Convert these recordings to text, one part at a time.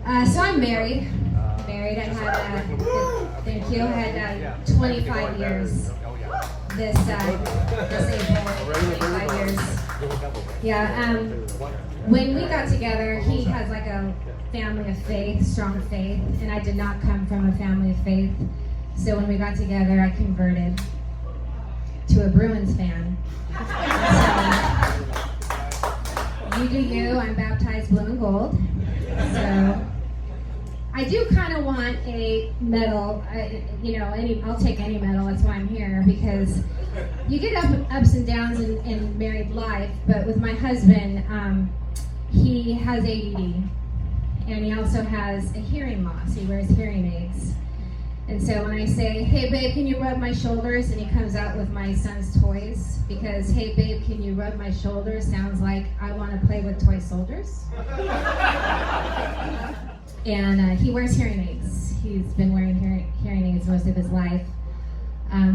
So I'm married. I had, thank you, I had 25 years this April, 25 years. Yeah, when we got together, he has like a family of faith, strong faith, and I did not come from a family of faith. So when we got together, I converted to a Bruins fan. So, you do you, I'm baptized blue and gold. So I do kind of want a medal, I'll take any medal, that's why I'm here, because you get ups and downs in married life, but with my husband, he has ADD, and he also has a hearing loss. He wears hearing aids. And so when I say, hey babe, can you rub my shoulders? And he comes out with my son's toys, because hey babe, can you rub my shoulders? Sounds like I want to play with toy soldiers. And he wears hearing aids. He's been wearing hearing aids most of his life.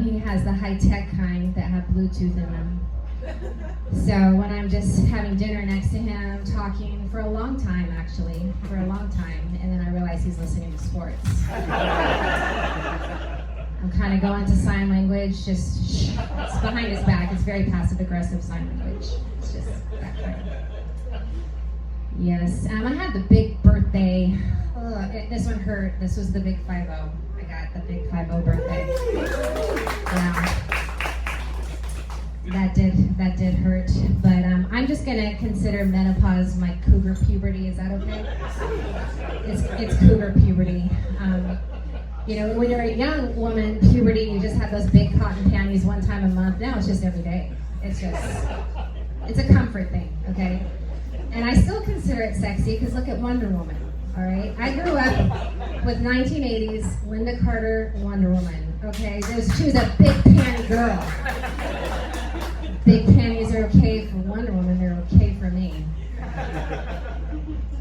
He has the high-tech kind that have Bluetooth in them. So when I'm just having dinner next to him, talking for a long time, and then I realize he's listening to sports. I'm kind of going to sign language, just shh. It's behind his back. It's very passive-aggressive sign language. It's just that kind of. Yes, I had the big birthday. This one hurt. This was the big 5-0. I got the big 5-0 birthday. Yeah. That did hurt, but I'm just gonna consider menopause my cougar puberty. Is that okay? It's cougar puberty. When you're a young woman, puberty, you just have those big cotton panties one time a month. Now it's just every day. It's a comfort thing, okay? And I still consider it sexy because look at Wonder Woman. All right, I grew up with 1980s Linda Carter Wonder Woman. Okay, she was a big panty girl. Big panties are okay for Wonder Woman, they're okay for me.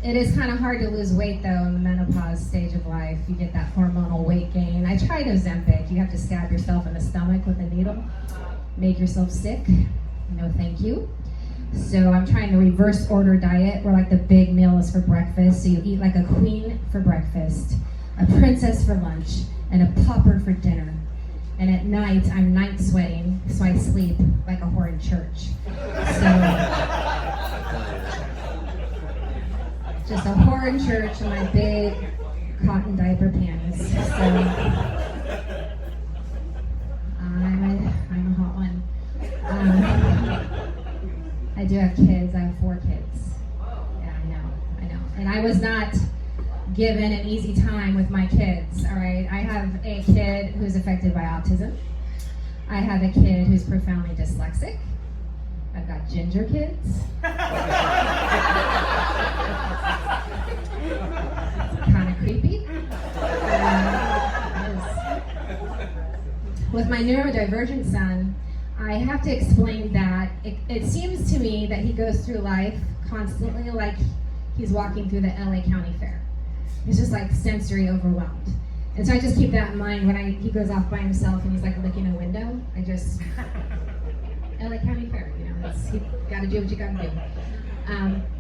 It is kind of hard to lose weight though in the menopause stage of life. You get that hormonal weight gain. I tried Ozempic. You have to stab yourself in the stomach with a needle, make yourself sick. No thank you. So I'm trying to reverse order diet where like the big meal is for breakfast. So you eat like a queen for breakfast, a princess for lunch, and a pauper for dinner. And at night, I'm night sweating, so I sleep like a whore in church. So, just a whore in church and my big cotton diaper panties. So, I'm a hot one. I do have kids. I have 4 kids. Yeah, I know. And I was not given an easy time with my kids, all right? I have a kid who's affected by autism. I have a kid who's profoundly dyslexic. I've got ginger kids. Kind of creepy. With my neurodivergent son, I have to explain that it seems to me that he goes through life constantly like he's walking through the LA County Fair. He's just like sensory overwhelmed. And so I just keep that in mind when he goes off by himself and he's like licking a window. LA County Fair, you gotta do what you gotta do.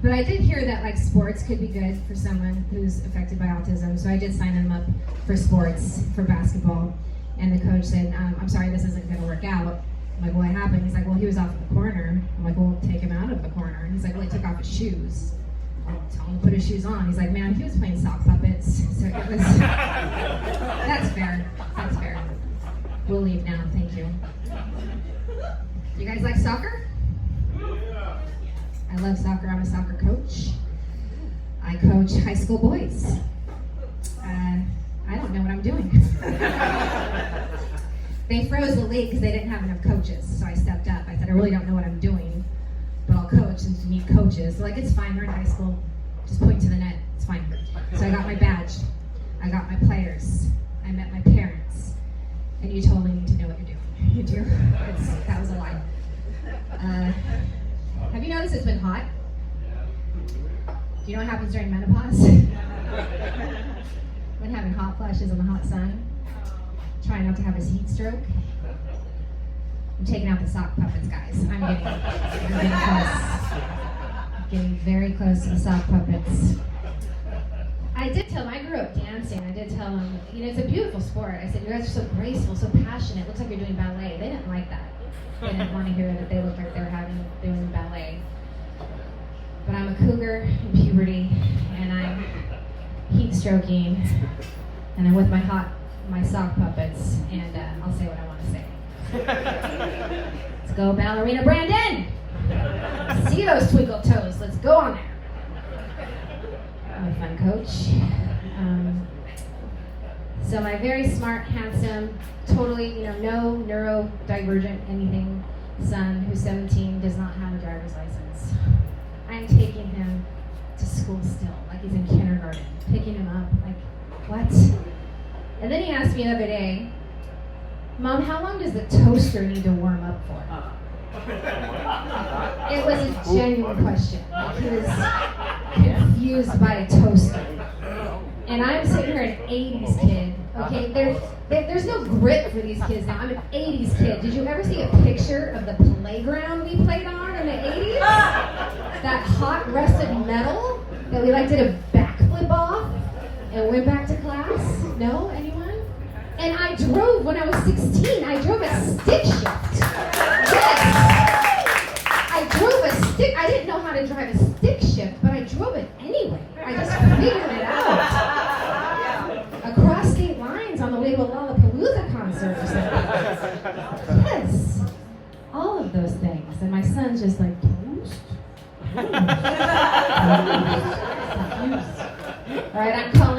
But I did hear that like sports could be good for someone who's affected by autism. So I did sign him up for sports, for basketball. And the coach said, I'm sorry, this isn't gonna work out. I'm like, well, what happened? He's like, well, he was off the corner. I'm like, well, take him out of the corner. And he's like, well, he took off his shoes. Tell him to put his shoes on. He's like, man, he was playing sock puppets. So it was, that's fair. We'll leave now, thank you. You guys like soccer? I love soccer, I'm a soccer coach. I coach high school boys. I don't know what I'm doing. They froze the league because they didn't have enough coaches, so I stepped up. I said, I really don't know what I'm doing, but I'll coach since you need coaches. They're like, it's fine, we're in high school. Just point to the net, it's fine. So I got my badge, I got my players, I met my parents, and you totally need to know what you're doing. You do? That was a lie. Have you noticed it's been hot? Do you know what happens during menopause? When having hot flashes in the hot sun, trying not to have a heat stroke. I'm taking out the sock puppets, guys. I'm getting close. Getting very close to the sock puppets. I I did tell him, I grew up dancing. I did tell him, it's a beautiful sport. I said, you guys are so graceful, so passionate. It looks like you're doing ballet. They didn't like that. They didn't want to hear that they looked like they were doing ballet. But I'm a cougar in puberty, and I'm heat stroking, and I'm with my sock puppets, and I'll say what I want to say. Let's go, ballerina Brandon! See those twinkle toes. Let's go on there. I'm a fun coach. So my very smart, handsome, totally, no neurodivergent anything son who's 17 does not have a driver's license. I'm taking him to school still, like he's in kindergarten, picking him up, like, what? And then he asked me the other day, Mom, how long does the toaster need to warm up for? It was a genuine question. Like, he was confused by a toaster. And I'm sitting here, an 80s kid, okay? There's no grit for these kids now. I'm an 80s kid. Did you ever see a picture of the playground we played on in the 80s? That hot rusted metal that we did a backflip off and went back to class? No? Anyone? And I drove, when I was 16, I drove a stick shift. Yes! I drove a stick, I didn't know how to drive a stick shift, but I drove it anyway. I just figured it out. Across state lines on the way to a Lollapalooza concert or something. Yes. All of those things. And my son's just like, toast? All right, I'm calling.